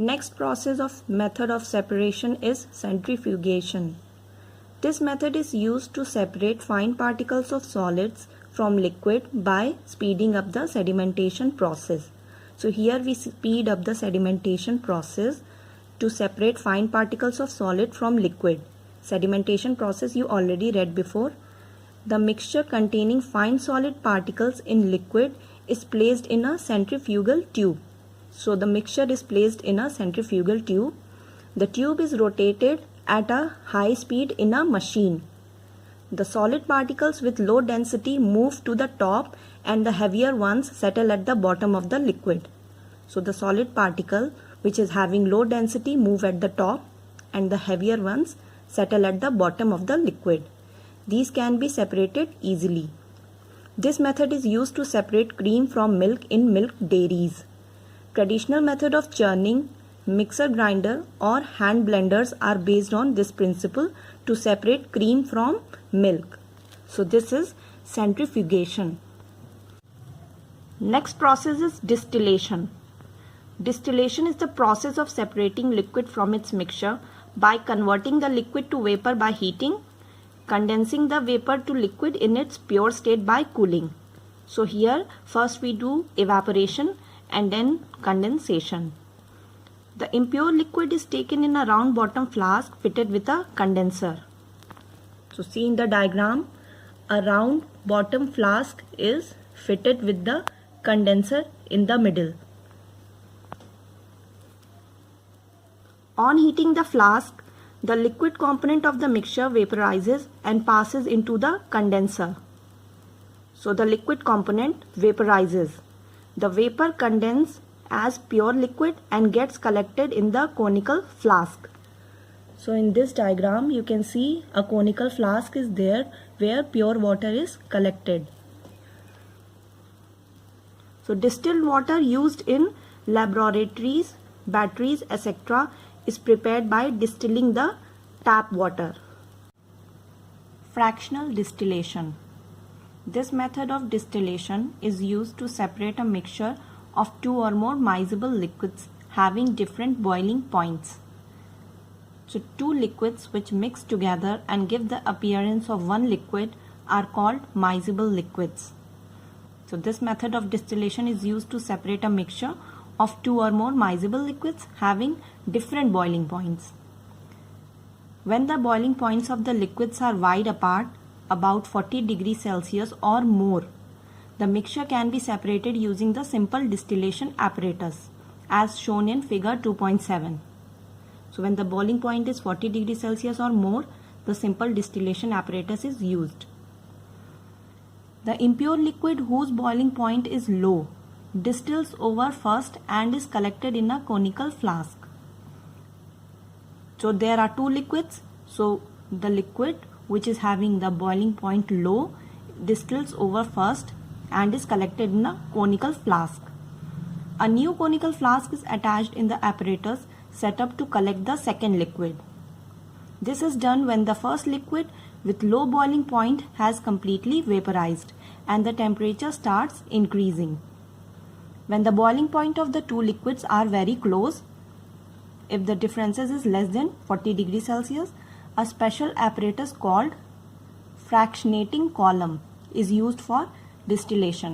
Next process of method of separation is centrifugation. This method is used to separate fine particles of solids from liquid by speeding up the sedimentation process. So here we speed up the sedimentation process to separate fine particles of solid from liquid. Sedimentation process you already read before. The mixture containing fine solid particles in liquid is placed in a centrifugal tube. So the mixture is placed in a centrifugal tube. The tube is rotated at a high speed in a machine. The solid particles with low density move to the top and the heavier ones settle at the bottom of the liquid. So the solid particle which is having low density move at the top and the heavier ones settle at the bottom of the liquid. These can be separated easily. This method is used to separate cream from milk in milk dairies. Traditional method of churning, mixer grinder or hand blenders are based on this principle to separate cream from milk. So this is centrifugation. Next process is distillation. Distillation is the process of separating liquid from its mixture by converting the liquid to vapor by heating, condensing the vapor to liquid in its pure state by cooling. So here first we do evaporation and then condensation. The impure liquid is taken in a round bottom flask fitted with a condenser. So see in the diagram, a round bottom flask is fitted with the condenser in the middle. On heating the flask, the liquid component of the mixture vaporizes and passes into the condenser. So the liquid component vaporizes. The vapor condenses as pure liquid and gets collected in the conical flask. So in this diagram you can see a conical flask is there where pure water is collected. So distilled water used in laboratories, batteries, etc. is prepared by distilling the tap water. Fractional distillation. This method of distillation is used to separate a mixture of two or more miscible liquids having different boiling points. So two liquids which mix together and give the appearance of one liquid are called miscible liquids. So this method of distillation is used to separate a mixture of two or more miscible liquids having different boiling points. When the boiling points of the liquids are wide apart, about 40 degrees Celsius or more, the mixture can be separated using the simple distillation apparatus as shown in figure 2.7. So when the boiling point is 40 degrees Celsius or more, the simple distillation apparatus is used. The impure liquid whose boiling point is low distills over first and is collected in a conical flask. So there are two liquids. So the liquid which is having the boiling point low distills over first and is collected in a conical flask. A new conical flask is attached in the apparatus set up to collect the second liquid. This is done when the first liquid with low boiling point has completely vaporized and the temperature starts increasing. When the boiling point of the two liquids are very close, if the differences is less than 40 degrees Celsius, a special apparatus called fractionating column is used for distillation.